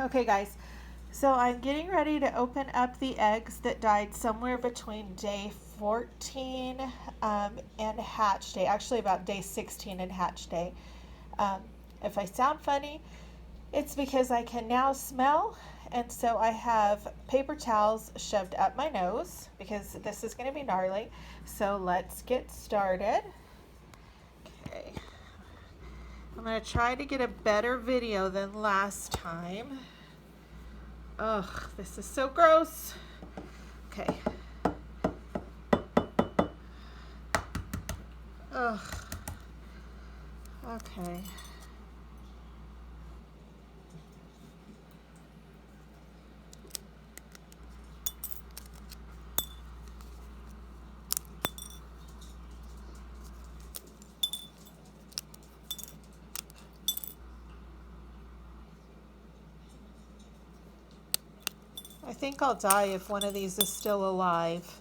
Okay, guys, so I'm getting ready to open up the eggs that died somewhere between day 14 and hatch day, actually about day 16 and hatch day. Um, if I sound funny, it's because I can now smell, and so I have paper towels shoved up my nose because this is going to be gnarly. So let's get started. Okay. I'm going to try to get a better video than last time. Ugh, this is so gross. Okay. Ugh. Okay. I think I'll die if one of these is still alive.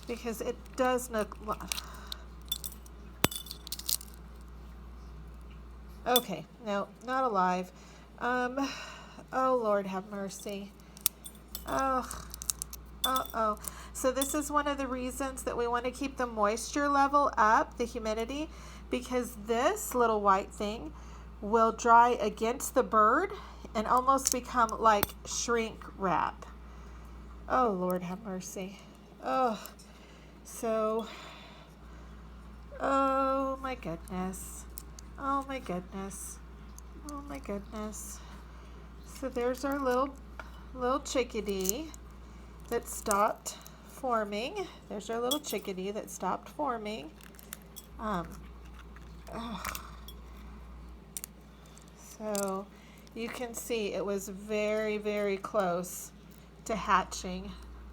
Because it does look... Okay, no, not alive. Oh Lord have mercy. Oh, uh-oh. So this is one of the reasons that we want to keep the moisture level up, the humidity, because this little white thing will dry against the bird and almost become like shrink wrap. Oh Lord have mercy. Oh, so, oh my goodness. Oh my goodness. Oh my goodness. So there's our little chickadee that stopped forming. There's our little chickadee that stopped forming. So you can see it was very, very close to hatching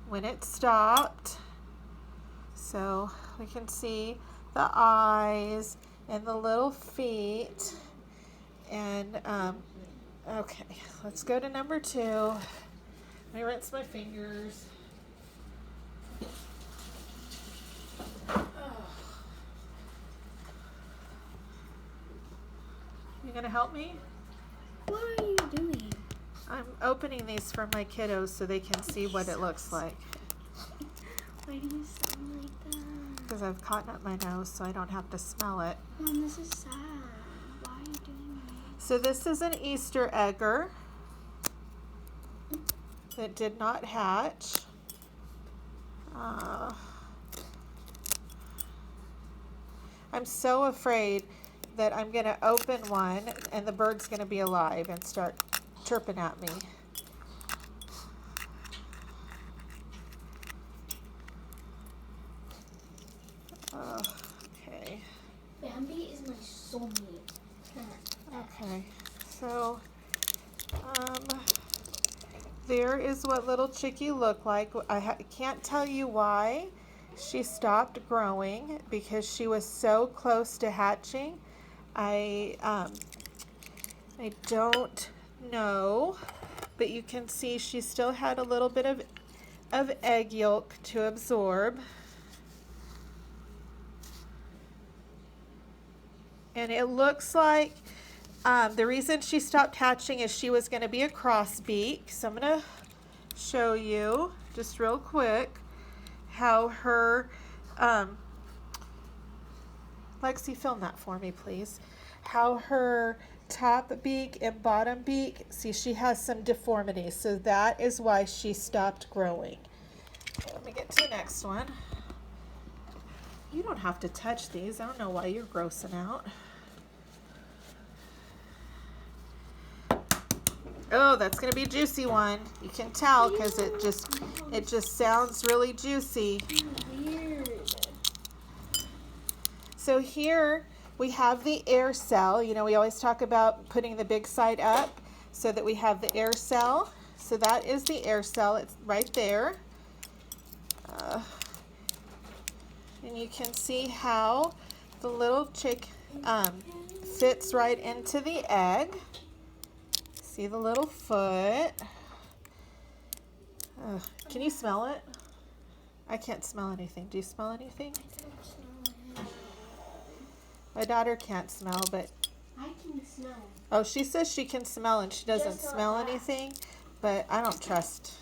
when it stopped. So we can see the eyes and the little feet. And okay, let's go to number 2. Let me rinse my fingers. You gonna help me? What are you doing? I'm opening these for my kiddos so they can see what it looks like. Why do you sound like that? Because I've cotton up my nose so I don't have to smell it. Mom, this is sad. Why are you doing this? So this is an Easter egger that did not hatch. I'm so afraid that I'm going to open one and the bird's going to be alive and start chirping at me. Okay. Bambi is my soulmate. Okay. So, there is what little chickie looked like. I can't tell you why she stopped growing because she was so close to hatching. I don't know, but you can see she still had a little bit of egg yolk to absorb. And it looks like the reason she stopped hatching is she was going to be a crossbeak. So I'm going to show you just real quick how her, Lexi, film that for me, please. How her top beak and bottom beak, see, she has some deformities. So that is why she stopped growing. Okay, let me get to the next one. You don't have to touch these. I don't know why you're grossing out. Oh, that's going to be a juicy one. You can tell because it just sounds really juicy. Weird. So here we have the air cell. You know, we always talk about putting the big side up so that we have the air cell. So that is the air cell. It's right there. And you can see how the little chick fits right into the egg. See the little foot. Can you smell it? I can't smell anything. Do you smell anything? I don't smell it. My daughter can't smell, but I can smell. Oh, she says she can smell and she doesn't Just like smell that. anything, but I don't trust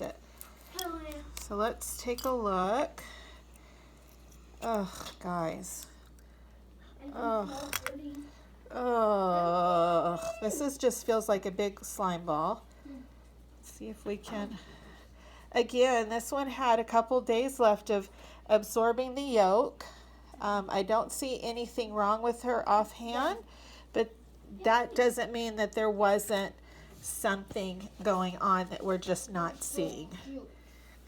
it. Oh, yeah. So let's take a look. Ugh, guys. Ugh. Ugh. Just feels like a big slime ball. Let's see if we can. Again, this one had a couple days left of absorbing the yolk. I don't see anything wrong with her offhand, but that doesn't mean that there wasn't something going on that we're just not seeing.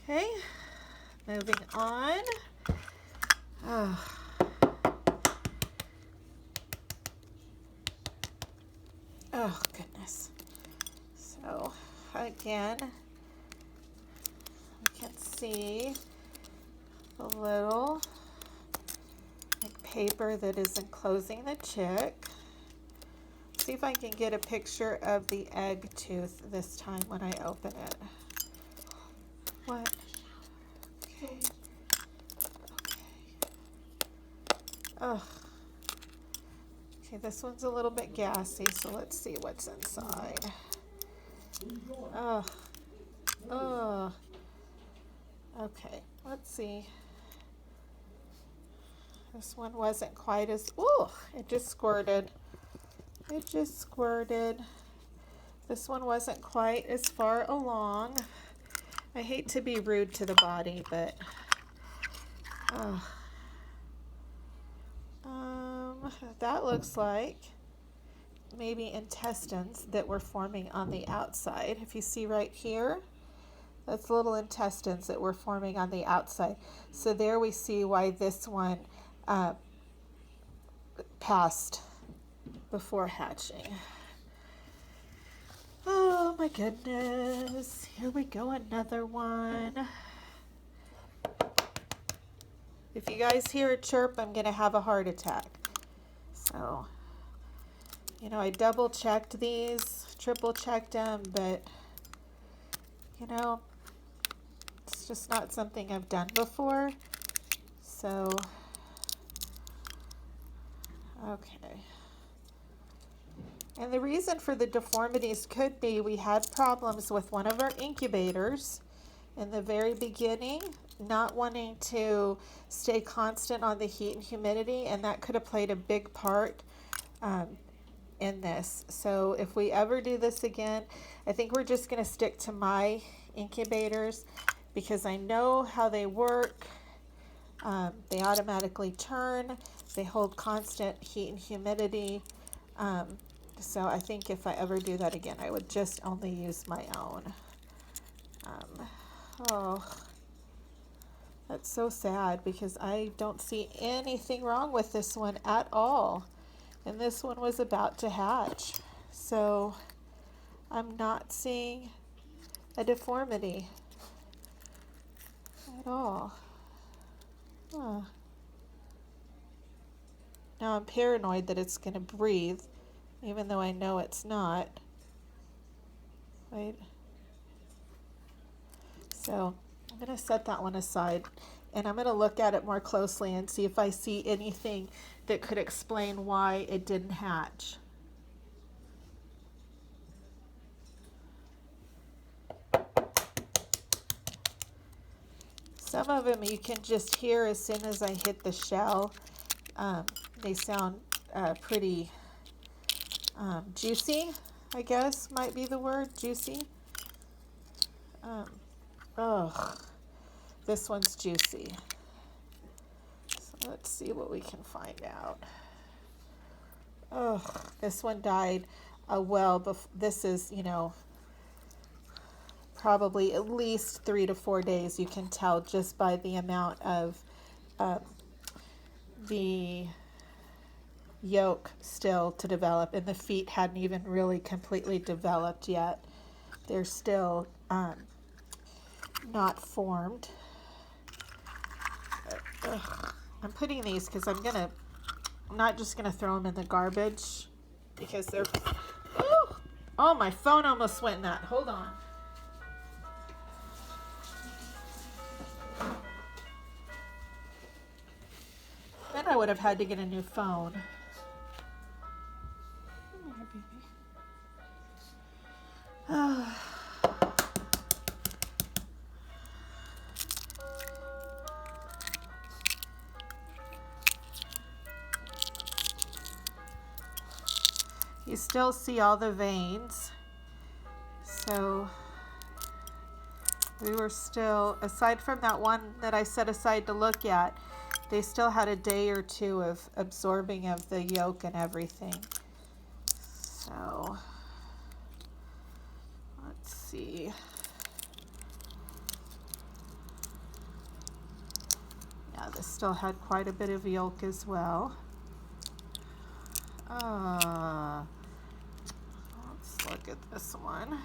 Okay, moving on. Oh. Oh, goodness. So, again, we can see the little paper that is enclosing the chick. See if I can get a picture of the egg tooth this time when I open it. What? Okay. Oh. Okay, this one's a little bit gassy, so let's see what's inside. Oh. Oh. Okay, let's see. This one wasn't quite as, ooh, it just squirted. It just squirted. This one wasn't quite as far along. I hate to be rude to the body, but that looks like maybe intestines that were forming on the outside. If you see right here, that's little intestines that were forming on the outside. So there we see why this one passed before hatching. Oh my goodness. Here we go, another one. If you guys hear a chirp, I'm going to have a heart attack. So, you know, I double checked these, triple checked them, but, you know, it's just not something I've done before. So, okay. And the reason for the deformities could be we had problems with one of our incubators in the very beginning, not wanting to stay constant on the heat and humidity, and that could have played a big part in this. So if we ever do this again, I think we're just going to stick to my incubators because I know how they work. They automatically turn, they hold constant heat and humidity. So I think if I ever do that again, I would just only use my own. Oh, that's so sad because I don't see anything wrong with this one at all. And this one was about to hatch. So I'm not seeing a deformity at all. Huh. Now I'm paranoid that it's going to breathe, even though I know it's not. Wait. So I'm going to set that one aside, and I'm going to look at it more closely and see if I see anything that could explain why it didn't hatch. Some of them you can just hear as soon as I hit the shell. They sound pretty juicy, I guess might be the word, juicy. Oh, this one's juicy. So let's see what we can find out. Oh, this one died this is, you know, probably at least 3 to 4 days. You can tell just by the amount of the yolk still to develop, and the feet hadn't even really completely developed yet. They're still not formed. I'm putting these because I'm not just gonna throw them in the garbage because they're, oh, my phone almost went in that. Hold on. Then I would have had to get a new phone. baby. You still see all the veins. So we were still, aside from that one that I set aside to look at, they still had a day or two of absorbing of the yolk and everything. So let's see. Yeah, this still had quite a bit of yolk as well. Let's look at this one.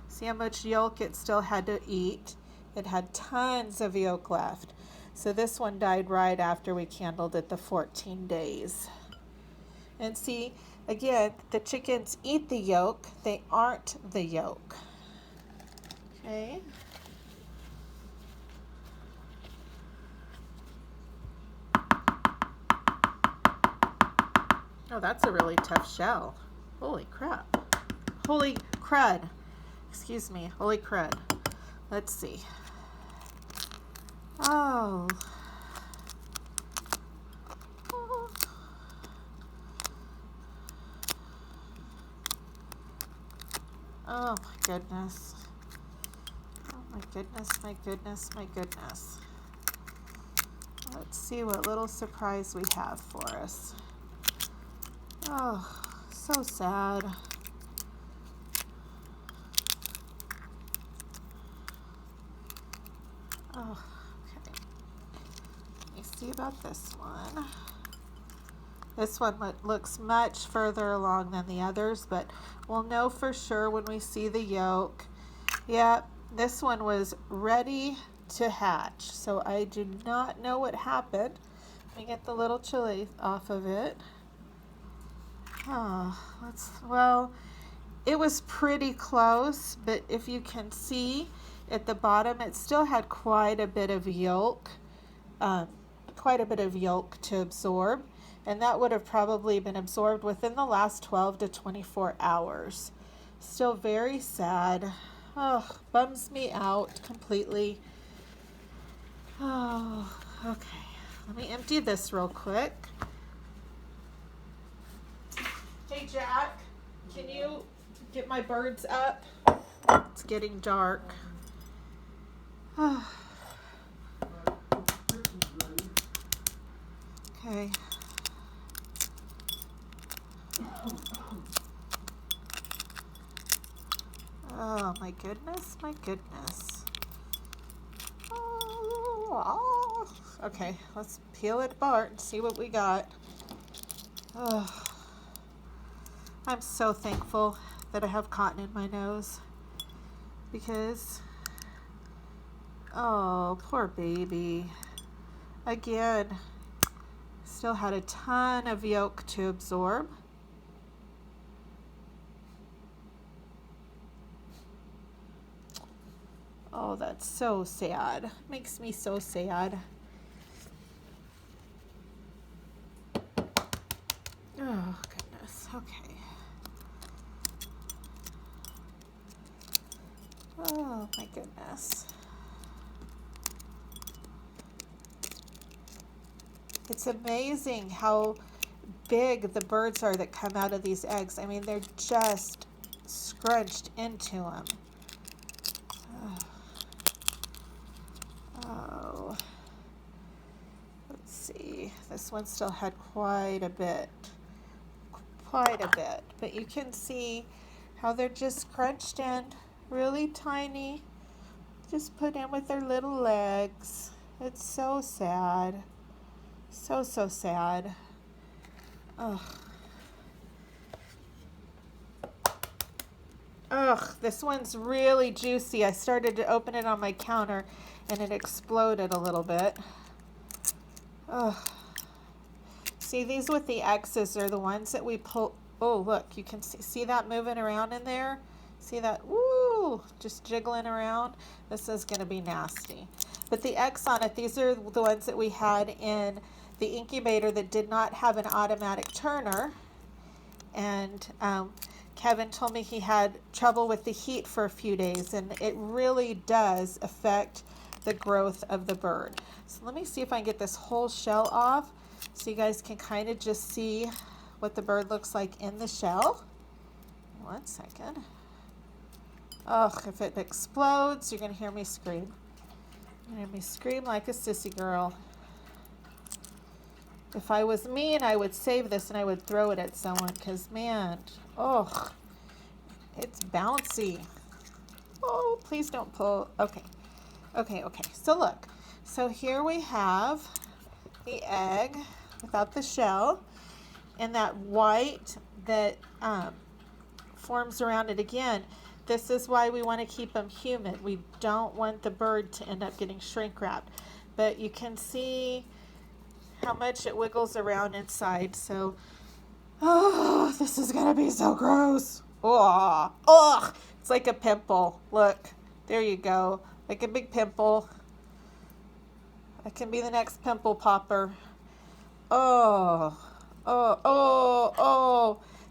See how much yolk it still had to eat. It had tons of yolk left. So this one died right after we candled it the 14 days. And see, again, the chickens eat the yolk. They aren't the yolk. Okay. Oh, that's a really tough shell. Holy crap. Holy crud. Excuse me. Holy crud. Let's see. Oh. Oh my goodness. Oh my goodness, my goodness, my goodness. Let's see what little surprise we have for us. Oh, so sad. Oh, okay. Let me see about this one. This one looks much further along than the others, but we'll know for sure when we see the yolk. Yep, this one was ready to hatch, so I do not know what happened. Let me get the little chili off of it. Oh, well, it was pretty close, but if you can see at the bottom, it still had quite a bit of yolk, to absorb, and that would have probably been absorbed within the last 12 to 24 hours. Still very sad. Oh, bums me out completely. Oh, okay. Let me empty this real quick. Hey, Jack, can you get my birds up? It's getting dark. Okay. Oh, my goodness, my goodness. Oh. Okay, let's peel it apart and see what we got. Oh. I'm so thankful that I have cotton in my nose because, oh, poor baby. Again, still had a ton of yolk to absorb. Oh, that's so sad. Makes me so sad. Oh, goodness. Okay. Oh my goodness. It's amazing how big the birds are that come out of these eggs. I mean, they're just scrunched into them. Oh. Let's see. This one still had quite a bit. But you can see how they're just crunched in. Really tiny, just put in with their little legs. It's so sad. So sad. Ugh. This one's really juicy. I started to open it on my counter and it exploded a little bit. Ugh. See, these with the X's are the ones that we pull. Oh, look, you can see that moving around in there? See that? Woo! Just jiggling around. This is going to be nasty. But the X on it, these are the ones that we had in the incubator that did not have an automatic turner. and Kevin told me he had trouble with the heat for a few days, and it really does affect the growth of the bird. So let me see if I can get this whole shell off so you guys can kind of just see what the bird looks like in the shell. 1 second. Oh, if it explodes, you're going to hear me scream. You're going to hear me scream like a sissy girl. If I was mean, I would save this and I would throw it at someone because, man, oh, it's bouncy. Oh, please don't pull. Okay. So look. So here we have the egg without the shell, and that white that forms around it again. This is why we want to keep them humid. We don't want the bird to end up getting shrink wrapped. But you can see how much it wiggles around inside. So, oh, this is going to be so gross. Oh, it's like a pimple. Look, there you go. Like a big pimple. I can be the next pimple popper. Oh,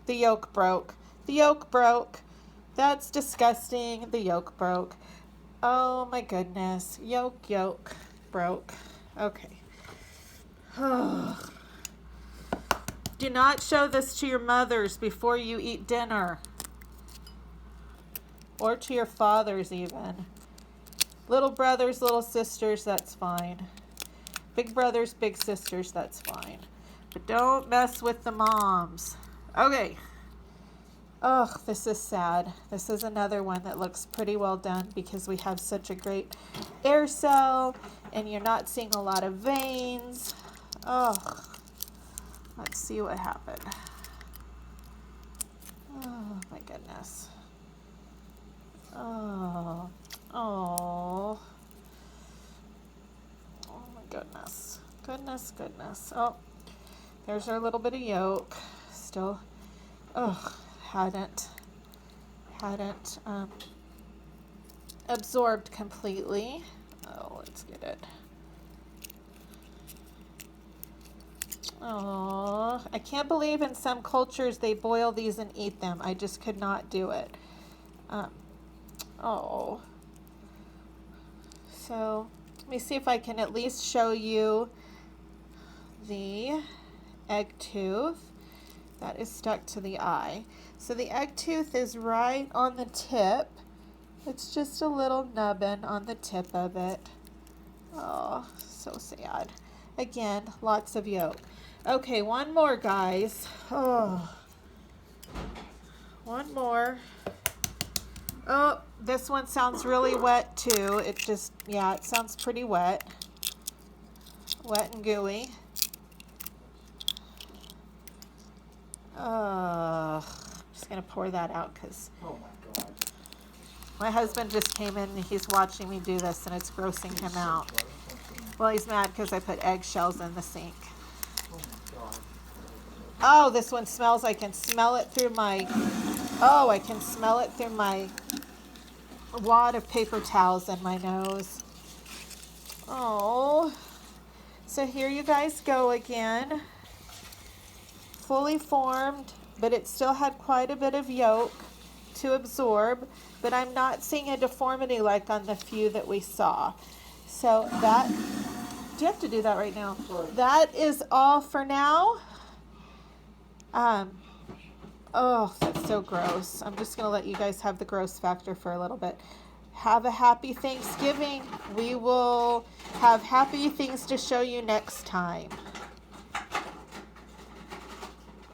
the yolk broke. The yolk broke. That's disgusting. The yolk broke. Oh my goodness. Yolk broke. Okay. Do not show this to your mothers before you eat dinner. Or to your fathers even. Little brothers, little sisters, that's fine. Big brothers, big sisters, that's fine. But don't mess with the moms. Okay. Oh, this is sad. This is another one that looks pretty well done because we have such a great air cell and you're not seeing a lot of veins. Oh, let's see what happened. Oh, my goodness. Oh, my goodness. Goodness. Oh, there's our little bit of yolk. Still, hadn't absorbed completely. Oh, let's get it. Oh, I can't believe in some cultures they boil these and eat them. I just could not do it. So let me see if I can at least show you the egg tooth that is stuck to the eye. So the egg tooth is right on the tip. It's just a little nubbin on the tip of it. Oh, so sad. Again, lots of yolk. Okay, one more, guys. Oh, one more. Oh, this one sounds really wet too. It sounds pretty wet. Wet and gooey. I'm just going to pour that out because my husband just came in and he's watching me do this and it's grossing him out. Well, he's mad because I put eggshells in the sink. Oh, this one smells. I can smell it through my wad of paper towels in my nose. Oh, so here you guys go again. Fully formed, but it still had quite a bit of yolk to absorb, but I'm not seeing a deformity like on the few that we saw. So that, do you have to do that right now? Sorry. That is all for now. Oh, that's so gross. I'm just going to let you guys have the gross factor for a little bit. Have a happy Thanksgiving. We will have happy things to show you next time.